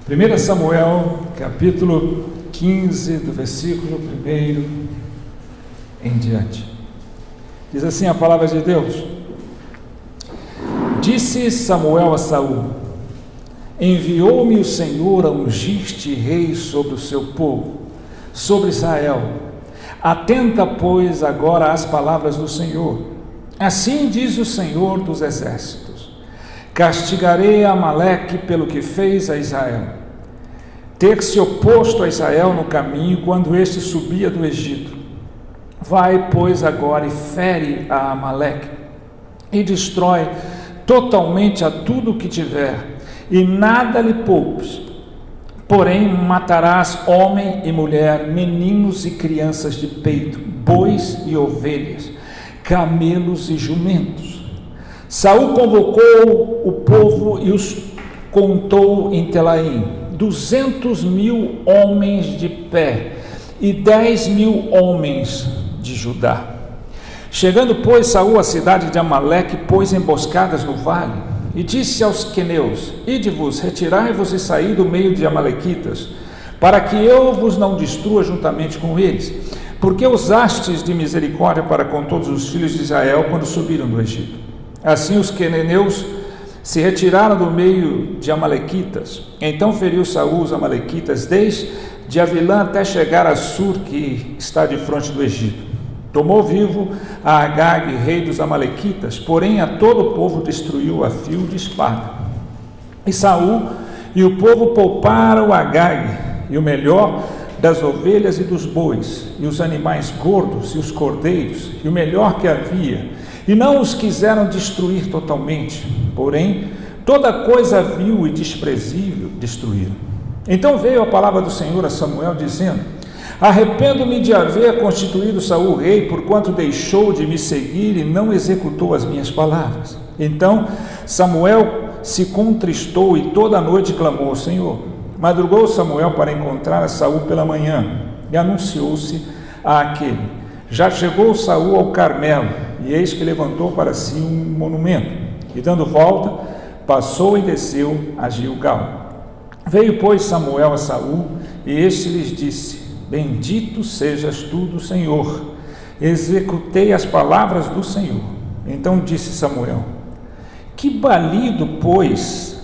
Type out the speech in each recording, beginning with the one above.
1 Samuel, capítulo 15, do versículo 1 em diante. Diz assim a palavra de Deus: Disse Samuel a Saul: Enviou-me o Senhor a ungir-te rei sobre o seu povo, sobre Israel. Atenta, pois, agora às palavras do Senhor. Assim diz o Senhor dos exércitos: Castigarei a Amaleque pelo que fez a Israel, ter se oposto a Israel no caminho quando este subia do Egito. Vai, pois, agora e fere a Amaleque, e destrói totalmente a tudo o que tiver, e nada lhe poupes. Porém matarás homem e mulher, meninos e crianças de peito, bois e ovelhas, camelos e jumentos. Saul convocou o povo e os contou em Telaim, 200.000 homens de pé e 10.000 homens de Judá. Chegando, pois, Saul à cidade de Amaleque, pôs emboscadas no vale, e disse aos queneus: Ide-vos, retirai-vos e saí do meio de amalequitas, para que eu vos não destrua juntamente com eles, porque usastes de misericórdia para com todos os filhos de Israel quando subiram do Egito. Assim os queneus se retiraram do meio de amalequitas. Então feriu Saul os amalequitas, desde Avilã até chegar a Sur, que está de frente do Egito. Tomou vivo a Agag, rei dos amalequitas, porém a todo o povo destruiu a fio de espada. E Saul e o povo pouparam Agag, e o melhor das ovelhas e dos bois, e os animais gordos e os cordeiros, e o melhor que havia, e não os quiseram destruir totalmente, porém toda coisa vil e desprezível destruíram. Então veio a palavra do Senhor a Samuel, dizendo: Arrependo-me de haver constituído Saul rei, porquanto deixou de me seguir e não executou as minhas palavras. Então Samuel se contristou e toda a noite clamou ao Senhor. Madrugou Samuel para encontrar a Saul pela manhã, e anunciou-se àquele: Já chegou Saul ao Carmelo, e eis que levantou para si um monumento, e dando volta, passou e desceu a Gilgal. Veio, pois, Samuel a Saul, e este lhes disse: Bendito sejas tu do Senhor, executei as palavras do Senhor. Então disse Samuel: Que balido, pois,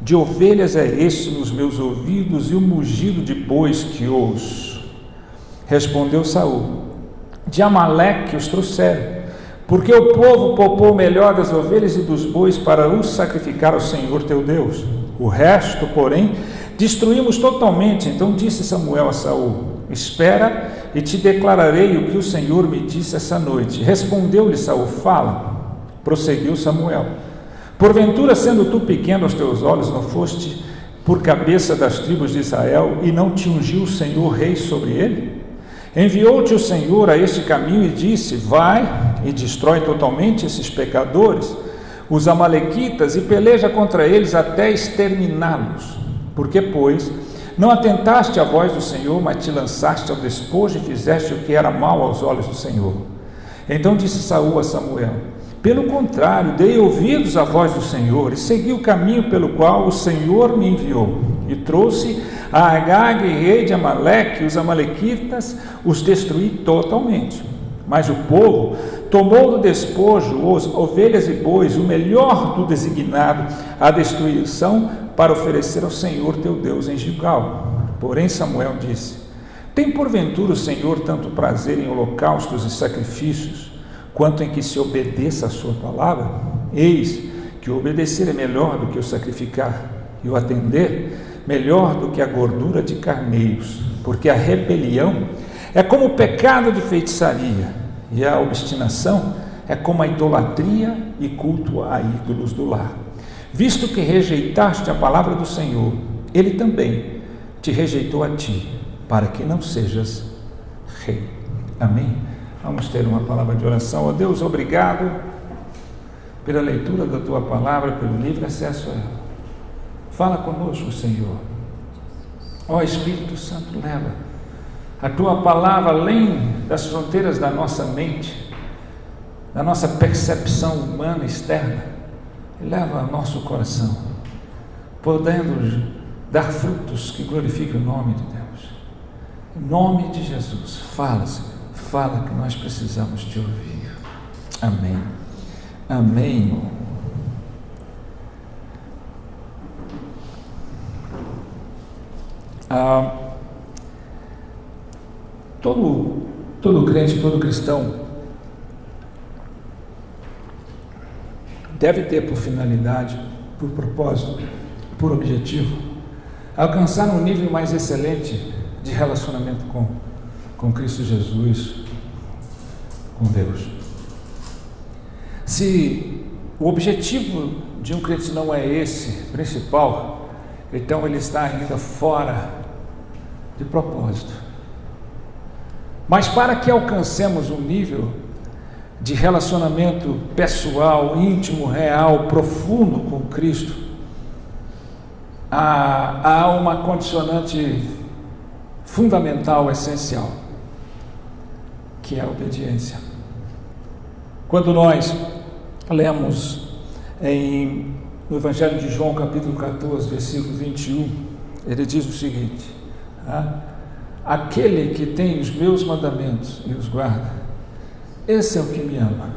de ovelhas é este nos meus ouvidos, e o mugido de bois que ouço? Respondeu Saul: De Amaleque os trouxeram, porque o povo poupou o melhor das ovelhas e dos bois para os sacrificar ao Senhor teu Deus. O resto, porém, destruímos totalmente. Então disse Samuel a Saul: Espera, e te declararei o que o Senhor me disse essa noite. Respondeu-lhe Saul: Fala. Prosseguiu Samuel: Porventura, sendo tu pequeno aos teus olhos, não foste por cabeça das tribos de Israel, e não te ungiu o Senhor rei sobre ele? Enviou-te o Senhor a este caminho e disse: Vai e destrói totalmente esses pecadores, os amalequitas, e peleja contra eles até exterminá-los. Porque, pois, não atentaste à voz do Senhor, mas te lançaste ao despojo e fizeste o que era mal aos olhos do Senhor. Então disse Saul a Samuel: Pelo contrário, dei ouvidos à voz do Senhor, e segui o caminho pelo qual o Senhor me enviou, e trouxe a Agag, rei de Amaleque, os amalequitas, os destruí totalmente. Mas o povo tomou do despojo ovelhas e bois, o melhor do designado à destruição, para oferecer ao Senhor teu Deus em Gilgal. Porém Samuel disse: Tem porventura o Senhor tanto prazer em holocaustos e sacrifícios, quanto em que se obedeça a sua palavra? Eis que o obedecer é melhor do que o sacrificar, e o atender melhor do que a gordura de carneiros, porque a rebelião é como o pecado de feitiçaria, e a obstinação é como a idolatria e culto a ídolos do lar. Visto que rejeitaste a palavra do Senhor, ele também te rejeitou a ti, para que não sejas rei. Amém? Vamos ter uma palavra de oração. Ó Deus, obrigado pela leitura da tua palavra, pelo livre acesso a ela. Fala conosco, Senhor. Ó Espírito Santo, leva a tua palavra além das fronteiras da nossa mente, da nossa percepção humana externa, e leva ao nosso coração, podendo dar frutos que glorifiquem o nome de Deus. Em nome de Jesus, fala, Senhor, fala que nós precisamos te ouvir. Amém. Amém. Todo crente, todo cristão deve ter por finalidade, por propósito, por objetivo, alcançar um nível mais excelente de relacionamento com Cristo Jesus, com Deus. Se o objetivo de um crente não é esse principal, então ele está ainda fora de propósito. Mas para que alcancemos um nível de relacionamento pessoal, íntimo, real, profundo com Cristo, há uma condicionante fundamental, essencial, que é a obediência. Quando nós lemos no Evangelho de João, capítulo 14, versículo 21, ele diz o seguinte: aquele que tem os meus mandamentos e os guarda, esse é o que me ama,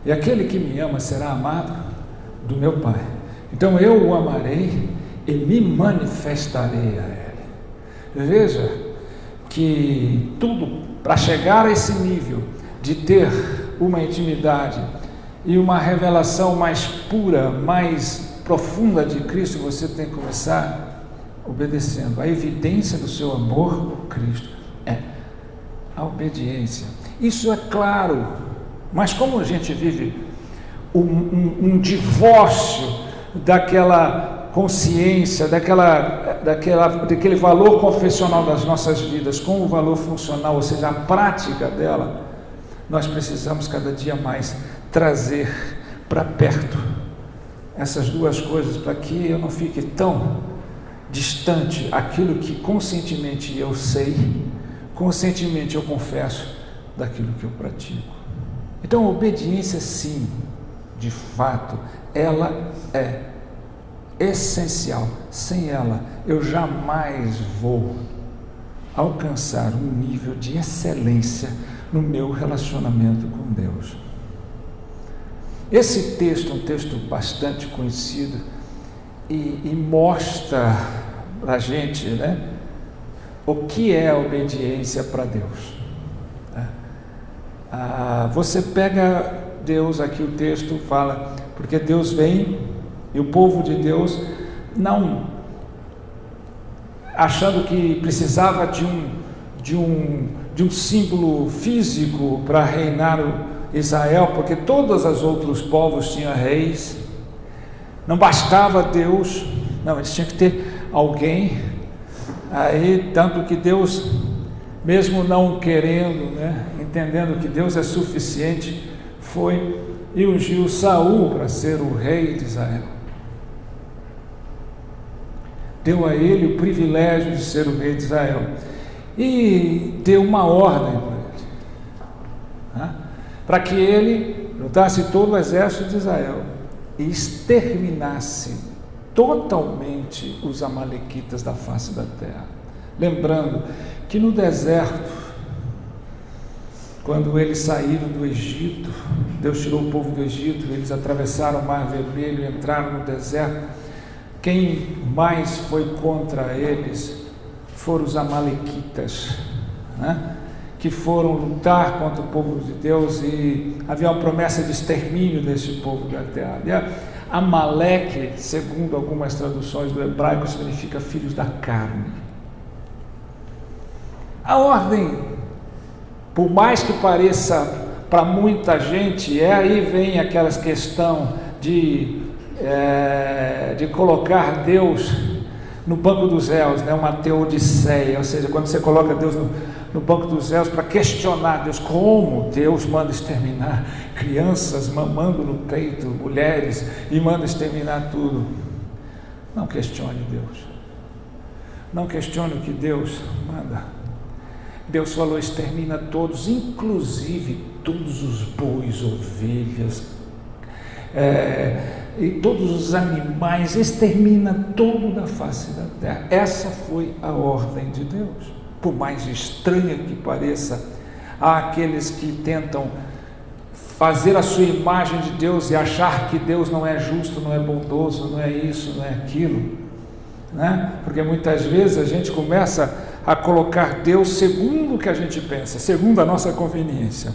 e aquele que me ama será amado do meu Pai. Então eu o amarei e me manifestarei a ele. Veja que tudo para chegar a esse nível de ter uma intimidade e uma revelação mais pura, mais profunda de Cristo, você tem que começar obedecendo. A evidência do seu amor por Cristo é a obediência. Isso é claro, mas como a gente vive um divórcio daquela consciência, daquele valor confessional das nossas vidas com o valor funcional, ou seja, a prática dela, nós precisamos cada dia mais trazer para perto essas duas coisas, para que eu não fique tão distante aquilo que conscientemente eu sei, conscientemente eu confesso, daquilo que eu pratico. Então a obediência, sim, de fato, ela é essencial. Sem ela eu jamais vou alcançar um nível de excelência no meu relacionamento com Deus. Esse texto é um texto bastante conhecido e mostra para a gente, o que é a obediência para Deus. Você pega Deus, aqui o texto fala, porque Deus vem e o povo de Deus não achando que precisava de um símbolo físico para reinar Israel, porque todos os outros povos tinham reis, não bastava Deus, não, eles tinham que ter alguém, aí tanto que Deus, mesmo não querendo, entendendo que Deus é suficiente, foi e ungiu Saul para ser o rei de Israel. Deu a ele o privilégio de ser o rei de Israel e deu uma ordem para ele, para que ele juntasse todo o exército de Israel e exterminasse totalmente os amalequitas da face da terra. Lembrando que no deserto, quando eles saíram do Egito, Deus tirou o povo do Egito, eles atravessaram o Mar Vermelho, entraram no deserto. Quem mais foi contra eles foram os amalequitas, que foram lutar contra o povo de Deus, e havia uma promessa de extermínio desse povo da terra. E Amaleque, segundo algumas traduções do hebraico, significa filhos da carne. A ordem, por mais que pareça para muita gente, aí vem aquela questão de colocar Deus no banco dos réus, uma teodiceia, ou seja, quando você coloca Deus no banco dos réus para questionar Deus, como Deus manda exterminar crianças mamando no peito, mulheres, e manda exterminar tudo. Não questione Deus, não questione o que Deus manda. Deus falou: extermina todos, inclusive todos os bois, ovelhas, e todos os animais, extermina todo da face da terra. Essa foi a ordem de Deus. Por mais estranha que pareça, há aqueles que tentam fazer a sua imagem de Deus e achar que Deus não é justo, não é bondoso, não é isso, não é aquilo, né? Porque muitas vezes a gente começa a colocar Deus segundo o que a gente pensa, segundo a nossa conveniência.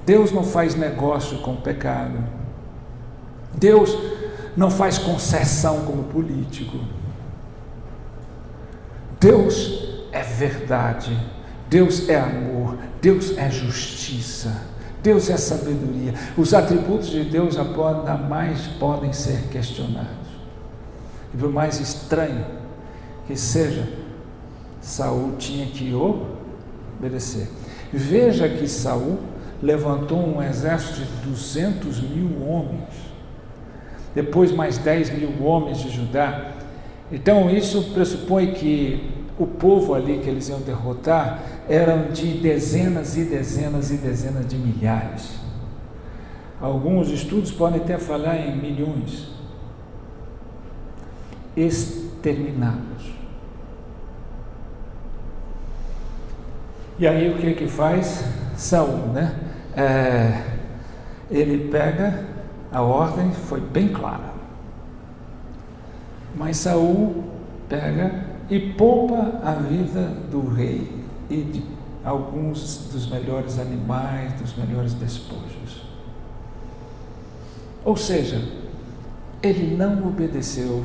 Deus não faz negócio com o pecado. Deus não faz concessão como político. Deus é verdade. Deus é amor. Deus é justiça. Deus é sabedoria. Os atributos de Deus jamais podem ser questionados. E por mais estranho que seja, Saul tinha que obedecer. Veja que Saul levantou um exército de 200.000 homens, depois mais 10.000 homens de Judá. Então isso pressupõe que o povo ali que eles iam derrotar eram de dezenas e dezenas e dezenas de milhares. Alguns estudos podem até falar em milhões, exterminados. E aí o que faz Saul, né? Ele pega a ordem, foi bem clara, mas Saul pega e poupa a vida do rei e de alguns dos melhores animais, dos melhores despojos. Ou seja, ele não obedeceu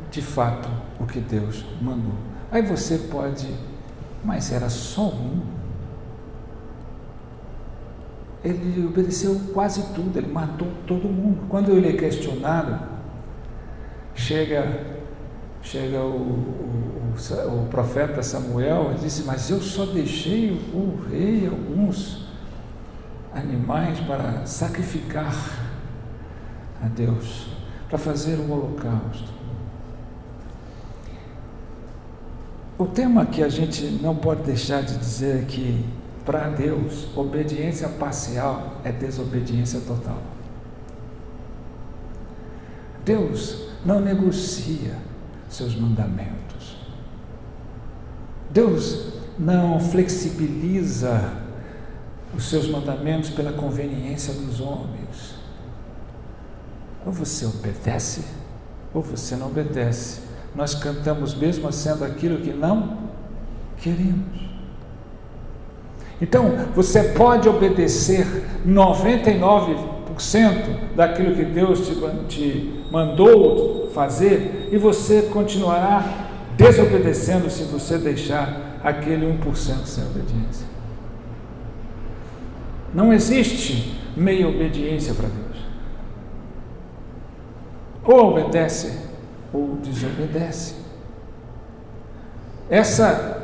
de fato o que Deus mandou. Aí você pode, mas era só um. Ele obedeceu quase tudo, ele matou todo mundo. Quando ele é questionado, chega o profeta Samuel e disse: mas eu só deixei o rei alguns animais para sacrificar a Deus, para fazer um holocausto. O tema que a gente não pode deixar de dizer é que, para Deus, obediência parcial é desobediência total. Deus não negocia seus mandamentos. Deus não flexibiliza os seus mandamentos pela conveniência dos homens. Ou você obedece, ou você não obedece. Nós cantamos mesmo sendo aquilo que não queremos. Então, você pode obedecer 99% daquilo que Deus te mandou fazer, e você continuará desobedecendo se você deixar aquele 1% sem obediência. Não existe meia obediência para Deus. Ou obedece ou desobedece. Essa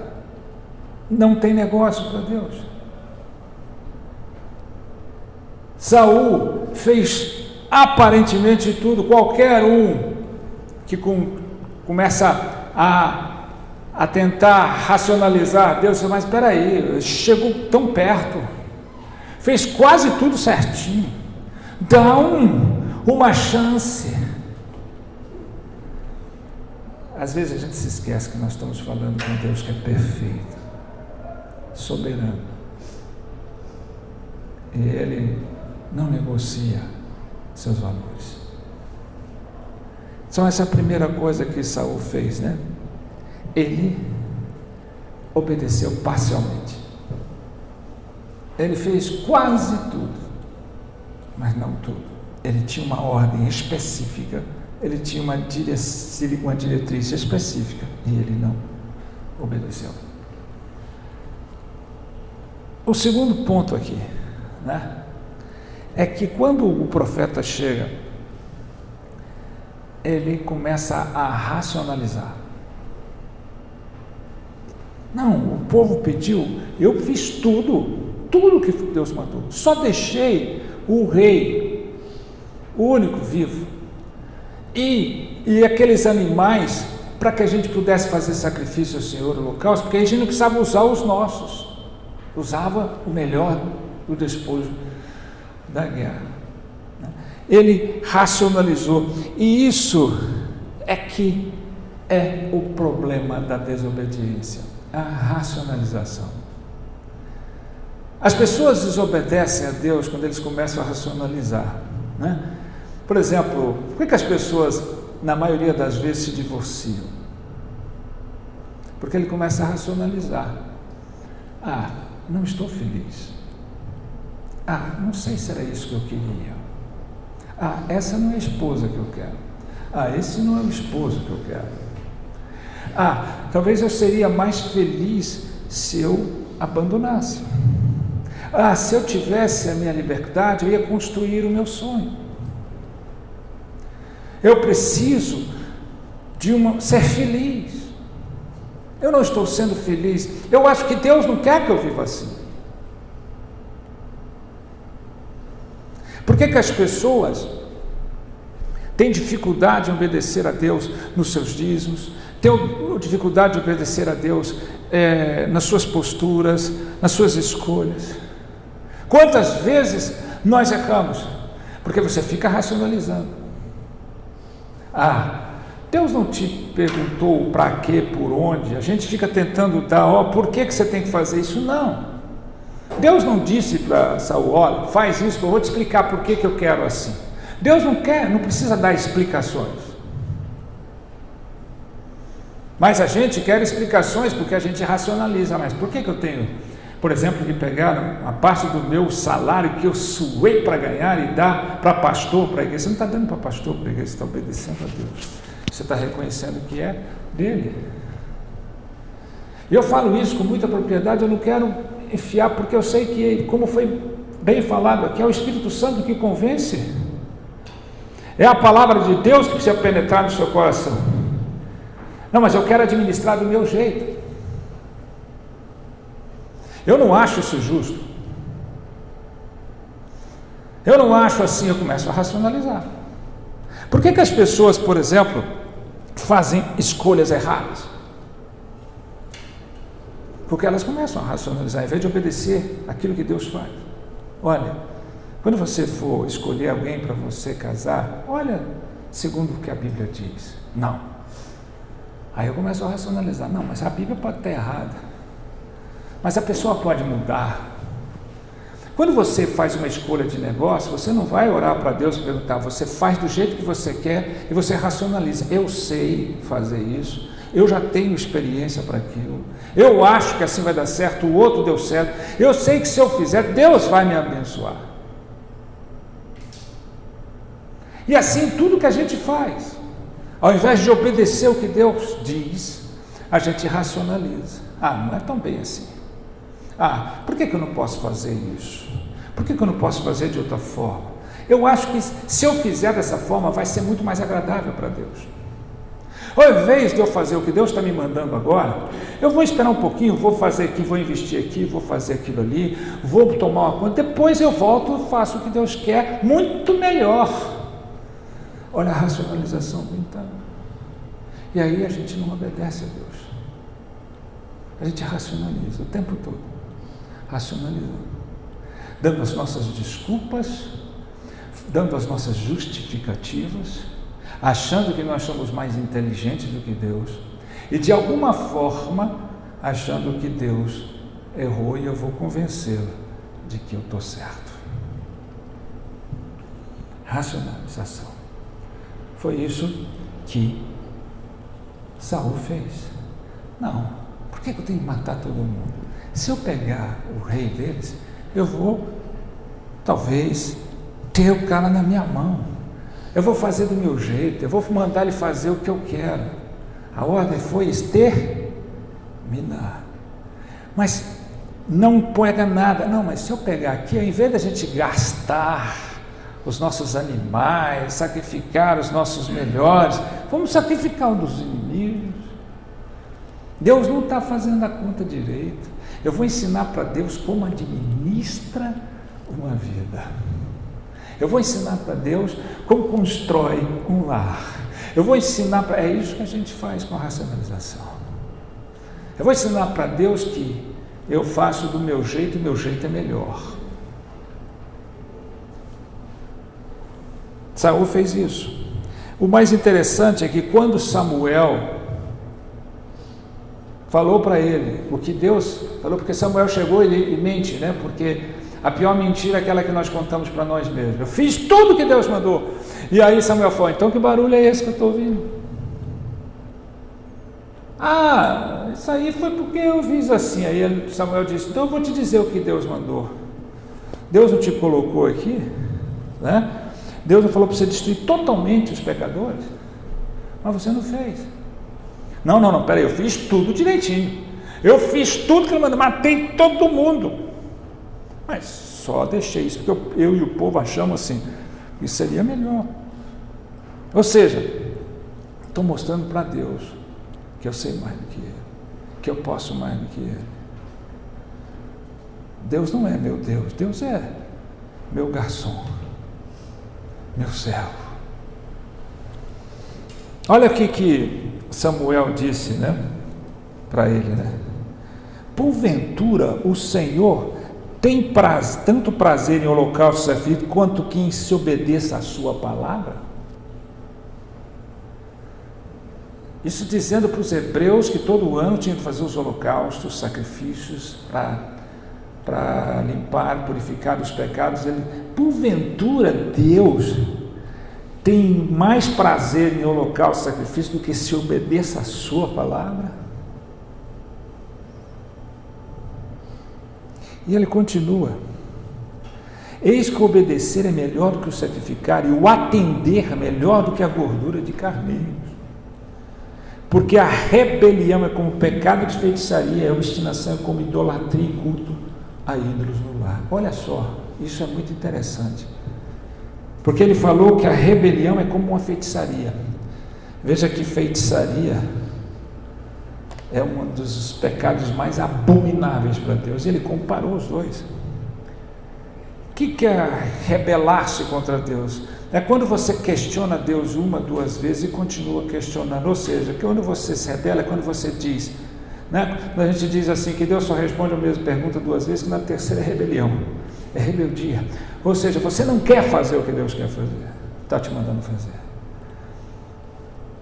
não tem negócio para Deus. Saul fez aparentemente tudo. Qualquer um que começa a tentar racionalizar Deus, mas espera aí, chegou tão perto, fez quase tudo certinho, dá uma chance. Às vezes a gente se esquece que nós estamos falando com Deus que é perfeito, soberano, e Ele não negocia seus valores. Então essa é a primeira coisa que Saul fez, né? Ele obedeceu parcialmente. Ele fez quase tudo, mas não tudo. Ele tinha uma ordem específica, ele tinha uma diretriz específica, e ele não obedeceu. O segundo ponto aqui, né, é que quando o profeta chega, ele começa a racionalizar. Não, o povo pediu, eu fiz tudo que Deus mandou, só deixei o rei, o único vivo, e aqueles animais, para que a gente pudesse fazer sacrifício ao Senhor, holocausto, porque a gente não precisava usar os nossos, usava o melhor do despojo da guerra. ele racionalizou. E isso é que é o problema da desobediência, a racionalização. As pessoas desobedecem a Deus quando eles começam a racionalizar, né? Por exemplo, por que as pessoas, na maioria das vezes, se divorciam? Porque ele começa a racionalizar. Não estou feliz. Não sei se era isso que eu queria. Essa não é a esposa que eu quero. Esse não é o esposo que eu quero. Talvez eu seria mais feliz se eu abandonasse. Se eu tivesse a minha liberdade, eu ia construir o meu sonho. Eu preciso ser feliz. Eu não estou sendo feliz. Eu acho que Deus não quer que eu viva assim. Por que as pessoas têm dificuldade em obedecer a Deus nos seus dízimos, têm dificuldade de obedecer a Deus nas suas posturas, nas suas escolhas? Quantas vezes nós erramos? Porque você fica racionalizando. Deus não te perguntou para quê, por onde. A gente fica tentando dar, por que você tem que fazer isso? Não. Deus não disse para Saul, olha, faz isso, eu vou te explicar por que eu quero assim. Deus não precisa dar explicações. Mas a gente quer explicações porque a gente racionaliza. Mas por que eu tenho, por exemplo, que pegar uma parte do meu salário que eu suei para ganhar e dar para pastor, para a igreja? Você não está dando para pastor, para a igreja, você está obedecendo a Deus. Você está reconhecendo que é dele. E eu falo isso com muita propriedade, eu não quero enfiar, porque eu sei que, como foi bem falado aqui, é o Espírito Santo que convence. É a palavra de Deus que precisa penetrar no seu coração. Não, mas eu quero administrar do meu jeito. Eu não acho isso justo. Eu não acho assim, eu começo a racionalizar. Por que as pessoas, por exemplo, fazem escolhas erradas? Porque elas começam a racionalizar, em vez de obedecer aquilo que Deus faz. Olha, quando você for escolher alguém para você casar, olha, segundo o que a Bíblia diz. Não. Aí eu começo a racionalizar. Não, mas a Bíblia pode estar errada. Mas a pessoa pode mudar. Quando você faz uma escolha de negócio, você não vai orar para Deus e perguntar, você faz do jeito que você quer e você racionaliza. Eu sei fazer isso, eu já tenho experiência para aquilo, eu acho que assim vai dar certo, o outro deu certo, eu sei que se eu fizer, Deus vai me abençoar. E assim tudo que a gente faz, ao invés de obedecer o que Deus diz, a gente racionaliza. Não é tão bem assim. Por que eu não posso fazer isso? Por que eu não posso fazer de outra forma? Eu acho que se eu fizer dessa forma, vai ser muito mais agradável para Deus. Ao invés de eu fazer o que Deus está me mandando agora, eu vou esperar um pouquinho, vou fazer aqui, vou investir aqui, vou fazer aquilo ali, vou tomar uma conta, depois eu volto e faço o que Deus quer, muito melhor. Olha a racionalização aumentando. E aí a gente não obedece a Deus. A gente racionaliza o tempo todo. Racionalizando. Dando as nossas desculpas, dando as nossas justificativas, achando que nós somos mais inteligentes do que Deus e de alguma forma achando que Deus errou e eu vou convencê-lo de que eu estou certo. Racionalização. Foi isso que Saul fez. Não, por que eu tenho que matar todo mundo? Se eu pegar o rei deles, eu vou talvez ter o cara na minha mão. Eu vou fazer do meu jeito, eu vou mandar ele fazer o que eu quero. A ordem foi exterminar. Mas não pega nada. Não, mas se eu pegar aqui, ao invés da gente gastar os nossos animais, sacrificar os nossos melhores, vamos sacrificar um dos inimigos. Deus não está fazendo a conta direito. Eu vou ensinar para Deus como administra uma vida. Eu vou ensinar para Deus como constrói um lar. Eu vou ensinar para... É isso que a gente faz com a racionalização. Eu vou ensinar para Deus que eu faço do meu jeito e o meu jeito é melhor. Saul fez isso. O mais interessante é que quando Samuel falou para ele o que Deus falou, porque Samuel chegou e mente, né? Porque a pior mentira é aquela que nós contamos para nós mesmos. Eu fiz tudo que Deus mandou. E aí Samuel falou: então que barulho é esse que eu estou ouvindo? Ah, isso aí foi porque eu fiz assim. Aí Samuel disse: então eu vou te dizer o que Deus mandou. Deus não te colocou aqui, né? Deus não falou para você destruir totalmente os pecadores, mas você não fez. Não, peraí, eu fiz tudo direitinho. Eu fiz tudo que ele mandou, matei todo mundo. Mas só deixei isso, porque eu e o povo achamos assim, que seria melhor. Ou seja, estou mostrando para Deus que eu sei mais do que Ele, que eu posso mais do que Ele. Deus não é meu Deus, Deus é meu garçom, meu servo. Olha o que Samuel disse, né, para ele, né? Porventura o Senhor tem tanto prazer em holocausto e sacrifício quanto quem se obedeça à sua palavra? Isso dizendo para os hebreus que todo ano tinham que fazer os holocaustos, sacrifícios para limpar, purificar os pecados. Porventura Deus tem mais prazer em holocausto e sacrifício do que se obedeça à sua palavra? E ele continua: eis que obedecer é melhor do que o sacrificar, e o atender é melhor do que a gordura de carneiros. Porque a rebelião é como pecado de feitiçaria, a obstinação é como idolatria e culto a ídolos no lar. Olha só, isso é muito interessante. Porque ele falou que a rebelião é como uma feitiçaria. Veja que feitiçaria é um dos pecados mais abomináveis para Deus. Ele comparou os dois. O que é rebelar-se contra Deus? É quando você questiona Deus uma, duas vezes e continua questionando. Ou seja, quando você se rebela é quando você diz, né? Quando a gente diz assim que Deus só responde a mesma pergunta duas vezes, que na terceira é rebelião, é rebeldia. Ou seja, você não quer fazer o que Deus quer fazer, está te mandando fazer.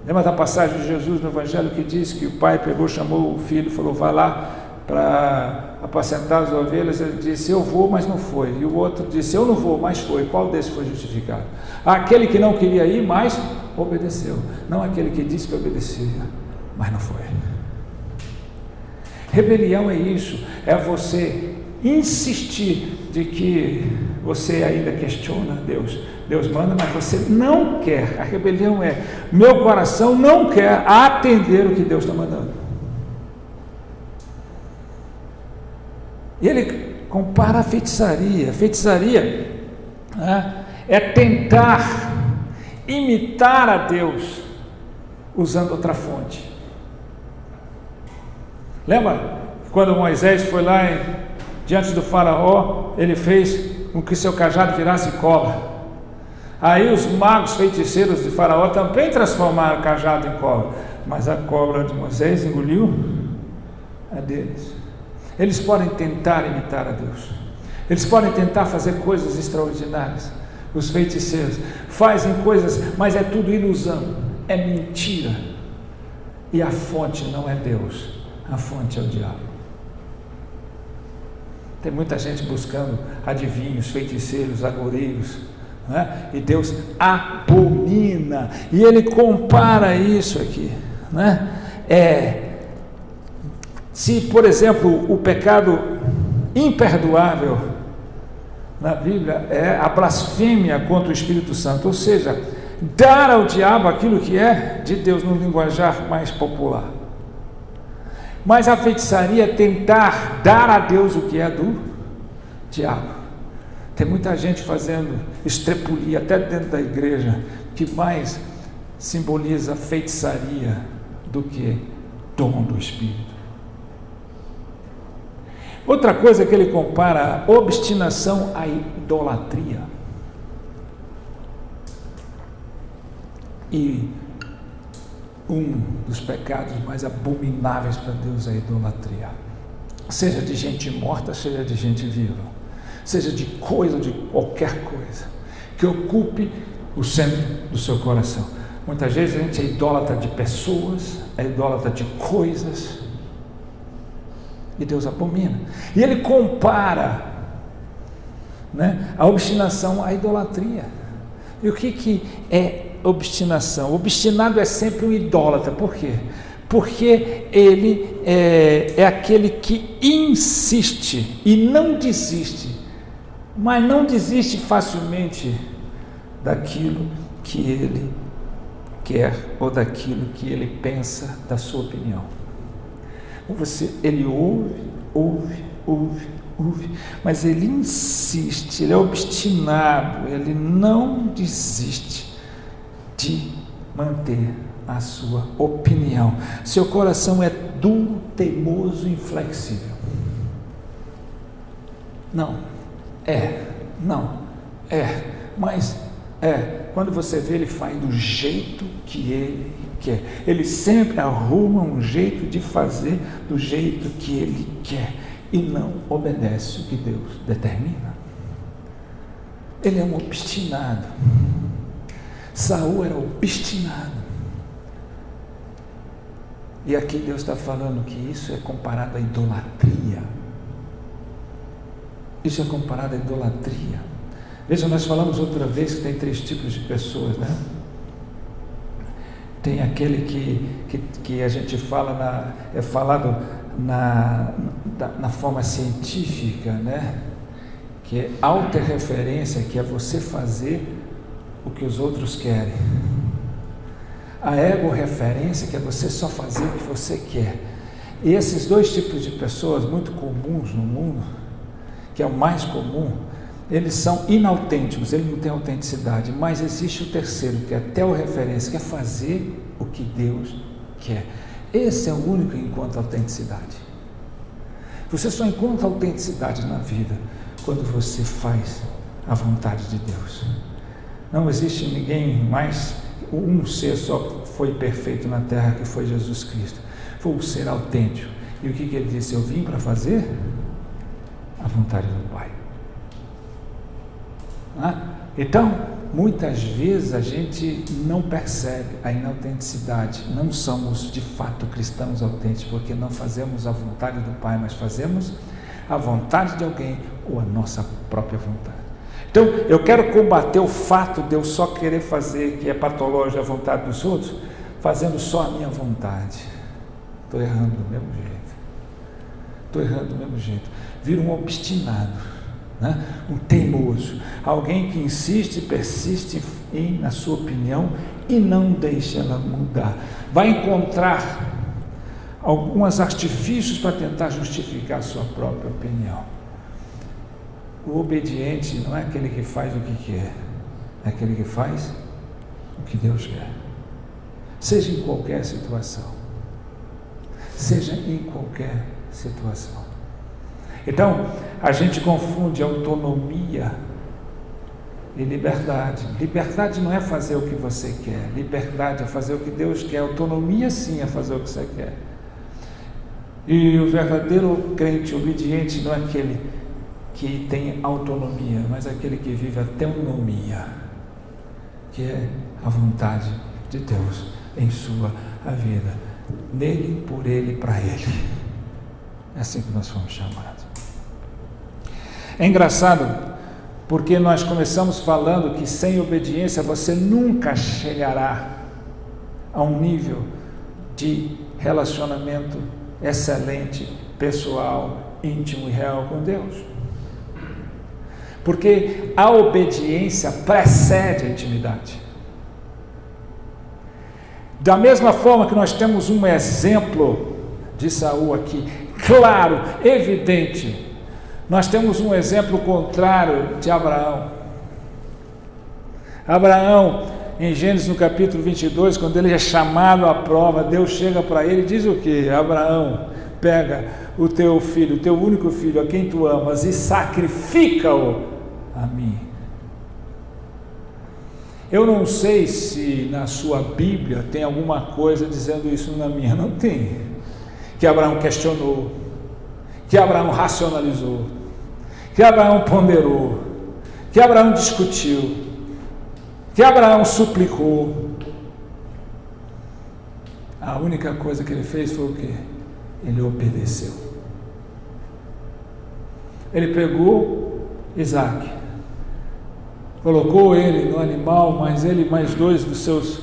Lembra da passagem de Jesus no Evangelho que diz que o pai pegou, chamou o filho, falou: vai lá para apacentar as ovelhas. Ele disse: eu vou, mas não foi. E o outro disse: eu não vou, mas foi. Qual desses foi justificado? Aquele que não queria ir, mas obedeceu. Não aquele que disse que obedecia, mas não foi. Rebelião é isso, é você insistir de que você ainda questiona Deus. Deus manda, mas você não quer. A rebelião é: meu coração não quer atender o que Deus está mandando. E ele compara a feitiçaria. Feitiçaria, né, é tentar imitar a Deus usando outra fonte. Lembra quando Moisés foi lá diante do faraó, ele fez com que seu cajado virasse cobra. Aí os magos feiticeiros de faraó também transformaram o cajado em cobra, mas a cobra de Moisés engoliu a deles. Eles podem tentar imitar a Deus, eles podem tentar fazer coisas extraordinárias. Os feiticeiros fazem coisas, mas é tudo ilusão, é mentira, e a fonte não é Deus, a fonte é o diabo. Tem muita gente buscando adivinhos, feiticeiros, agoureiros, né? E Deus abomina, e ele compara isso aqui, né? Se, por exemplo, o pecado imperdoável na Bíblia é a blasfêmia contra o Espírito Santo, ou seja, dar ao diabo aquilo que é de Deus, no linguajar mais popular. Mas a feitiçaria é tentar dar a Deus o que é do diabo. Tem muita gente fazendo estrepulia até dentro da igreja, que mais simboliza feitiçaria do que dom do Espírito. Outra coisa que ele compara a obstinação à idolatria. E um dos pecados mais abomináveis para Deus é a idolatria. Seja de gente morta, seja de gente viva, seja de coisa, de qualquer coisa, que ocupe o centro do seu coração. Muitas vezes a gente é idólatra de pessoas, é idólatra de coisas, e Deus abomina. E Ele compara, né, a obstinação à idolatria. E o que é obstinação? O obstinado é sempre um idólatra. Por quê? Porque ele é aquele que insiste e não desiste, mas não desiste facilmente daquilo que ele quer ou daquilo que ele pensa, da sua opinião. Ele ouve, mas ele insiste, ele é obstinado, ele não desiste de manter a sua opinião. Seu coração é duro, teimoso, inflexível. Mas quando você vê, ele faz do jeito que ele quer. Ele sempre arruma um jeito de fazer do jeito que ele quer e não obedece o que Deus determina. Ele é um obstinado. Saul era obstinado. E aqui Deus está falando que isso é comparado à idolatria. Isso é comparado à idolatria. Veja, nós falamos outra vez que tem 3 tipos de pessoas, né? Tem aquele que a gente fala, é falado na forma científica, né? Que é autorreferência, que é você fazer o que os outros querem. A ego-referência, que é você só fazer o que você quer. E esses 2 tipos de pessoas muito comuns no mundo, que é o mais comum, eles são inautênticos, eles não têm autenticidade, mas existe o terceiro, que é a teorreferência, que é fazer o que Deus quer. Esse é o único que encontra autenticidade. Você só encontra autenticidade na vida quando você faz a vontade de Deus. Não existe ninguém mais, um ser só foi perfeito na terra, que foi Jesus Cristo. Foi um ser autêntico. E o que ele disse? Eu vim para fazer a vontade do Pai. Então, muitas vezes a gente não percebe a inautenticidade. Não somos de fato cristãos autênticos, porque não fazemos a vontade do Pai, mas fazemos a vontade de alguém ou a nossa própria vontade. Então, eu quero combater o fato de eu só querer fazer, que é patológico, a vontade dos outros, fazendo só a minha vontade. Estou errando do mesmo jeito. Viro um obstinado, né? Um teimoso, alguém que insiste e persiste na sua opinião e não deixa ela mudar. Vai encontrar alguns artifícios para tentar justificar a sua própria opinião. O obediente não é aquele que faz o que quer, é aquele que faz o que Deus quer. Seja em qualquer situação. Então, a gente confunde autonomia e liberdade. Liberdade não é fazer o que você quer, liberdade é fazer o que Deus quer. Autonomia sim é fazer o que você quer. E o verdadeiro crente obediente não é aquele que tem autonomia, mas é aquele que vive a teonomia, que é a vontade de Deus em sua vida, nele, por ele, para ele. É assim que nós fomos chamados. É engraçado, porque nós começamos falando que sem obediência você nunca chegará a um nível de relacionamento excelente, pessoal, íntimo e real com Deus. Porque a obediência precede a intimidade. Da mesma forma que nós temos um exemplo de Saul aqui, claro, evidente, nós temos um exemplo contrário de Abraão. Abraão, em Gênesis no capítulo 22, quando ele é chamado à prova, Deus chega para ele e diz o quê? Abraão, pega o teu filho, o teu único filho, a quem tu amas, e sacrifica-o a mim. Eu não sei se na sua Bíblia tem alguma coisa dizendo isso, na minha não tem. Que Abraão questionou, que Abraão racionalizou, que Abraão ponderou, que Abraão discutiu, que Abraão suplicou, a única coisa que ele fez foi o quê? Ele obedeceu. Ele pegou Isaac, colocou ele no animal, mas ele e mais 2 dos seus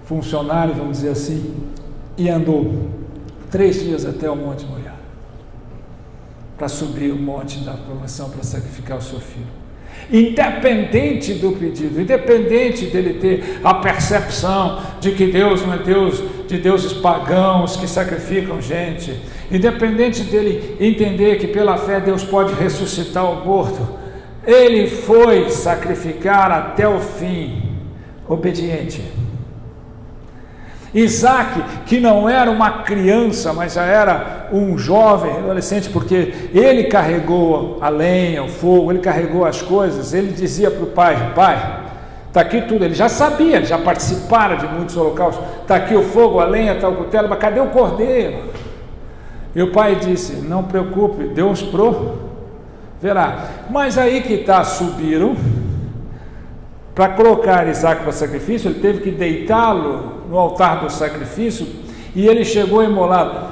funcionários, vamos dizer assim, e andou 3 dias até o Monte Moriá, para subir o monte da provação, para sacrificar o seu filho. Independente do pedido, independente dele ter a percepção de que Deus não é Deus de deuses pagãos que sacrificam gente, independente dele entender que pela fé Deus pode ressuscitar o morto, ele foi sacrificar até o fim, obediente. Isaac, que não era uma criança, mas já era um jovem, adolescente, porque ele carregou a lenha, o fogo, ele carregou as coisas, ele dizia para o pai: pai, está aqui tudo. Ele já sabia, ele já participara de muitos holocaustos, está aqui o fogo, a lenha, está o cutelo, mas cadê o cordeiro? E o pai disse: não preocupe, Deus proverá. Mas aí que está, subiram para colocar Isaac para sacrifício, ele teve que deitá-lo no altar do sacrifício, e ele chegou imolado.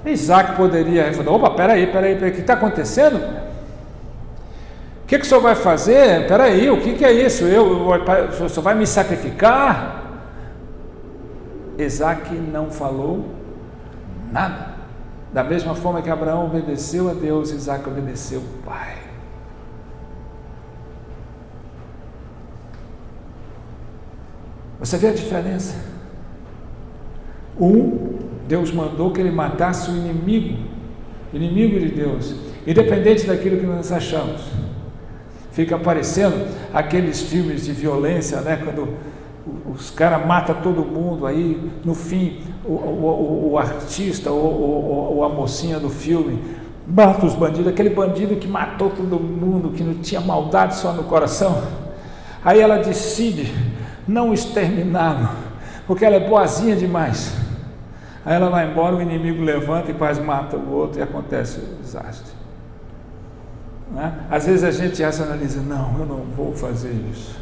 Isaac poderia responder: opa, peraí, o que está acontecendo? O que o senhor vai fazer? Peraí, o que é isso? O senhor vai me sacrificar? Isaac não falou nada. Da mesma forma que Abraão obedeceu a Deus, Isaac obedeceu o pai. Você vê a diferença? Deus mandou que ele matasse o inimigo de Deus, independente daquilo que nós achamos. Fica parecendo aqueles filmes de violência, né? Quando os caras matam todo mundo, aí no fim o artista ou a mocinha do filme mata os bandidos, aquele bandido que matou todo mundo, que não tinha maldade só no coração. Aí ela decide não exterminá-lo, porque ela é boazinha demais. Aí ela vai embora, o inimigo levanta e quase mata o outro e acontece o desastre. Né? Às vezes a gente racionaliza: não, eu não vou fazer isso.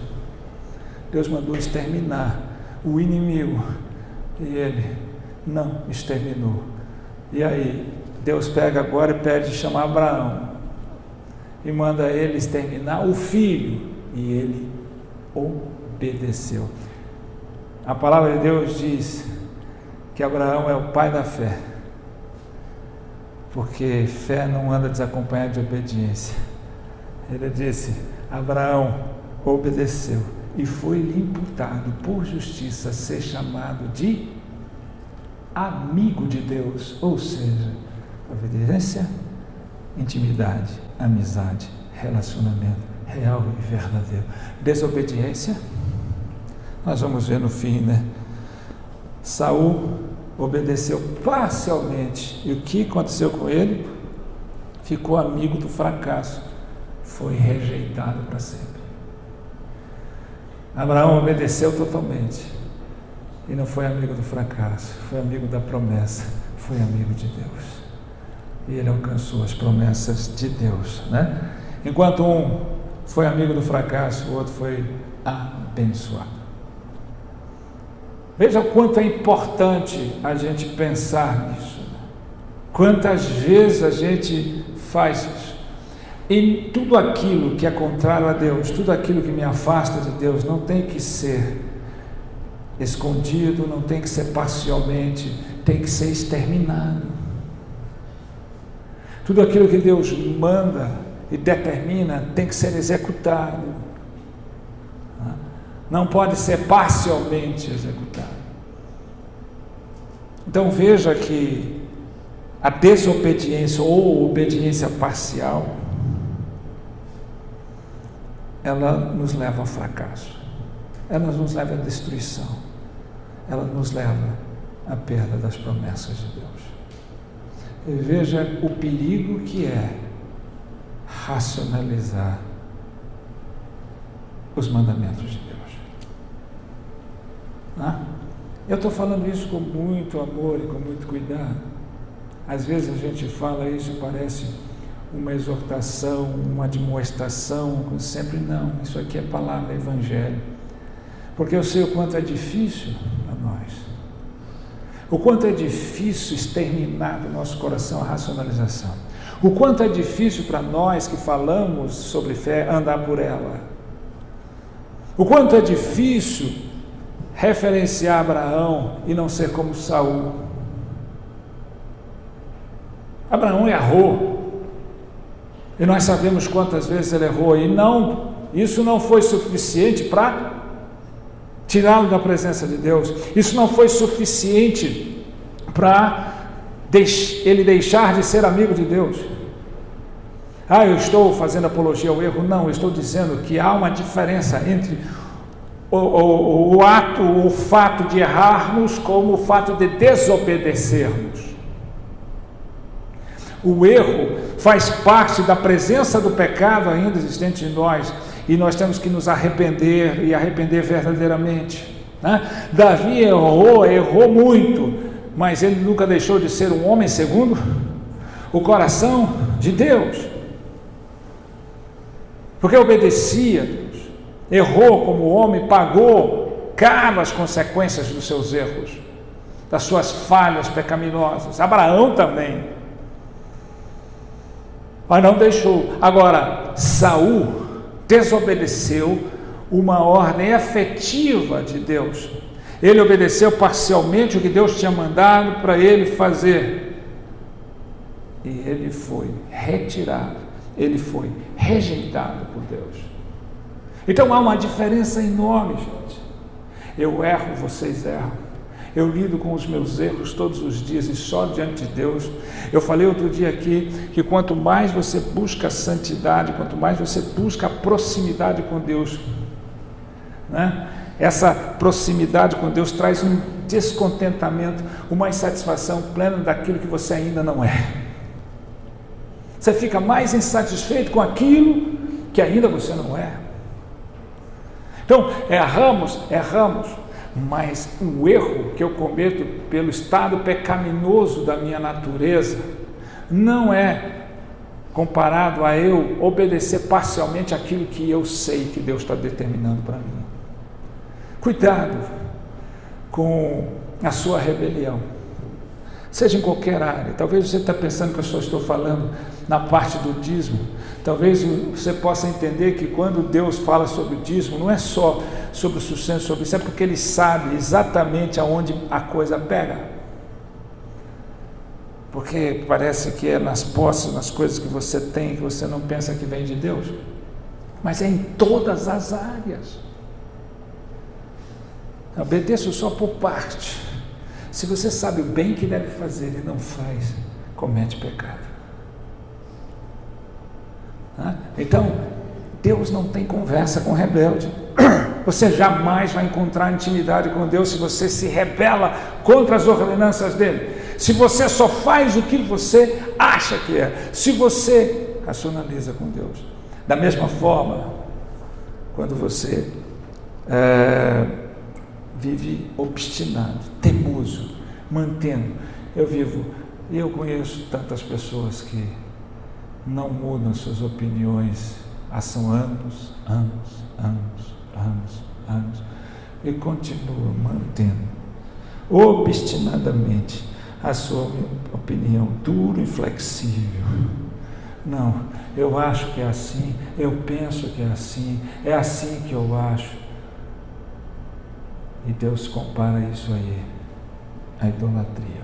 Deus mandou exterminar o inimigo e ele não exterminou. E aí Deus pega agora e pede chamar Abraão e manda ele exterminar o filho, e ele obedeceu. A palavra de Deus diz que Abraão é o pai da fé, porque fé não anda desacompanhada de obediência. Ele disse: Abraão obedeceu e foi-lhe imputado por justiça ser chamado de amigo de Deus, ou seja, obediência, intimidade, amizade, relacionamento real e verdadeiro. Desobediência, nós vamos ver no fim, né? Saul obedeceu parcialmente, e o que aconteceu com ele? Ficou amigo do fracasso, foi rejeitado para sempre. Abraão obedeceu totalmente e não foi amigo do fracasso, foi amigo da promessa, foi amigo de Deus, e ele alcançou as promessas de Deus, né? Enquanto um foi amigo do fracasso, o outro foi abençoado. Veja o quanto é importante a gente pensar nisso. Quantas vezes a gente faz isso. E tudo aquilo que é contrário a Deus, tudo aquilo que me afasta de Deus, não tem que ser escondido, não tem que ser parcialmente, tem que ser exterminado. Tudo aquilo que Deus manda e determina tem que ser executado. Não pode ser parcialmente executado. Então veja que a desobediência ou obediência parcial, ela nos leva ao fracasso, ela nos leva à destruição, ela nos leva à perda das promessas de Deus. E veja o perigo que é racionalizar os mandamentos de Deus. Eu estou falando isso com muito amor e com muito cuidado. Às vezes a gente fala isso e parece uma exortação, uma admoestação, sempre não. Isso aqui é palavra, evangelho. porque eu sei o quanto é difícil para nós. O quanto é difícil exterminar do nosso coração a racionalização. O quanto é difícil para nós que falamos sobre fé andar por ela. O quanto é difícil referenciar Abraão e não ser como Saul. Abraão errou. E nós sabemos quantas vezes ele errou. E isso não foi suficiente para tirá-lo da presença de Deus. Isso não foi suficiente para ele deixar de ser amigo de Deus. Eu estou fazendo apologia ao erro. Não, eu estou dizendo que há uma diferença entre o fato de errarmos como o fato de desobedecermos. O erro faz parte da presença do pecado ainda existente em nós, e nós temos que nos arrepender, e arrepender verdadeiramente, né? Davi errou muito, mas ele nunca deixou de ser um homem segundo o coração de Deus, porque obedecia a Deus. Errou como homem, pagou caro as consequências dos seus erros, das suas falhas pecaminosas. Abraão também, mas não deixou. Agora, Saul desobedeceu uma ordem efetiva de Deus. Ele obedeceu parcialmente o que Deus tinha mandado para ele fazer, e ele foi retirado, ele foi rejeitado por Deus. Então há uma diferença enorme, gente. Eu erro, vocês erram. Eu lido com os meus erros todos os dias, e só diante de Deus. Eu falei outro dia aqui que quanto mais você busca a santidade, quanto mais você busca a proximidade com Deus, né? Essa proximidade com Deus traz um descontentamento, uma insatisfação plena daquilo que você ainda não é. Você fica mais insatisfeito com aquilo que ainda você não é. Então, erramos, mas o erro que eu cometo pelo estado pecaminoso da minha natureza não é comparado a eu obedecer parcialmente aquilo que eu sei que Deus está determinando para mim. Cuidado com a sua rebelião, seja em qualquer área. Talvez você está pensando que eu só estou falando na parte do dízimo. Talvez você possa entender que quando Deus fala sobre o dízimo, não é só sobre o sustento, sobre isso, é porque Ele sabe exatamente aonde a coisa pega. Porque parece que é nas posses, nas coisas que você tem, que você não pensa que vem de Deus, mas é em todas as áreas. Obedeço só por parte. Se você sabe o bem que deve fazer e não faz, comete pecado. Então, Deus não tem conversa com rebelde. Você jamais vai encontrar intimidade com Deus se você se rebela contra as ordenanças dele. Se você só faz o que você acha que é. Se você racionaliza com Deus. Da mesma forma, quando você vive obstinado, teimoso, mantendo. Eu conheço tantas pessoas que não mudam suas opiniões há são anos, e continuam mantendo obstinadamente a sua opinião dura e flexível. Não, eu acho que é assim, eu penso que é assim que eu acho. E Deus compara isso aí à idolatria.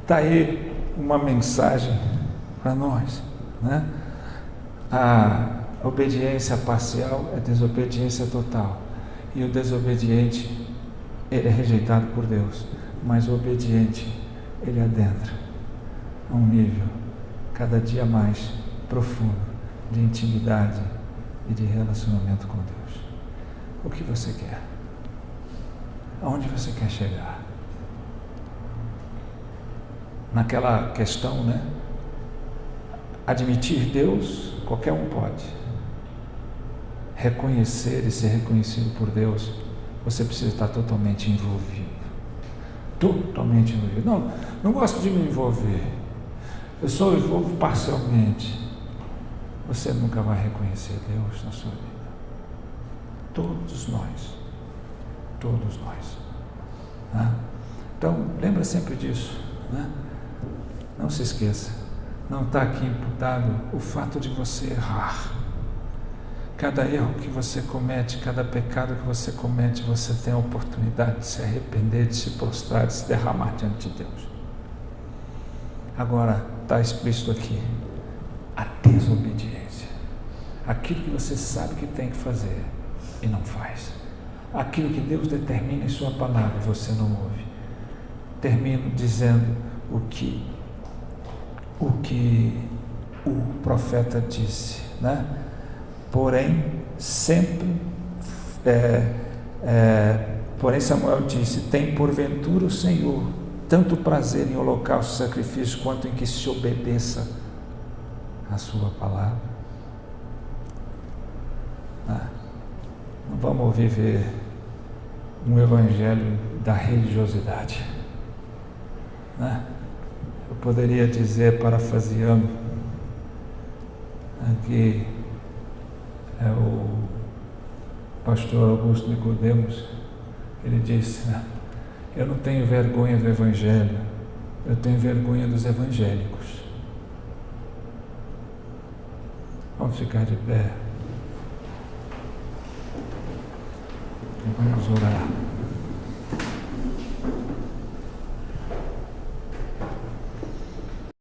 Está aí uma mensagem para nós, né? A obediência parcial é desobediência total, e o desobediente, ele é rejeitado por Deus, mas o obediente, ele adentra a um nível cada dia mais profundo de intimidade e de relacionamento com Deus. O que você quer? Aonde você quer chegar? Naquela questão, né? Admitir Deus, qualquer um pode. Reconhecer e ser reconhecido por Deus, você precisa estar totalmente envolvido. Totalmente envolvido. Não gosto de me envolver. Eu só envolvo parcialmente. Você nunca vai reconhecer Deus na sua vida. Todos nós. Todos nós. Né? Então, lembra sempre disso. Né? Não se esqueça. Não está aqui imputado o fato de você errar. Cada erro que você comete, cada pecado que você comete, você tem a oportunidade de se arrepender, de se prostrar, de se derramar diante de Deus. Agora, está explícito aqui, a desobediência. Aquilo que você sabe que tem que fazer e não faz. Aquilo que Deus determina em sua palavra, você não ouve. Termino dizendo o que o profeta disse, né? Porém Samuel disse: tem porventura o Senhor tanto prazer em holocausto e sacrifício, quanto em que se obedeça a sua palavra. Não vamos viver um evangelho da religiosidade, né? Eu poderia dizer, parafraseando aqui o pastor Augusto Nicodemos, ele disse: eu não tenho vergonha do evangelho, eu tenho vergonha dos evangélicos. Vamos ficar de pé e vamos orar.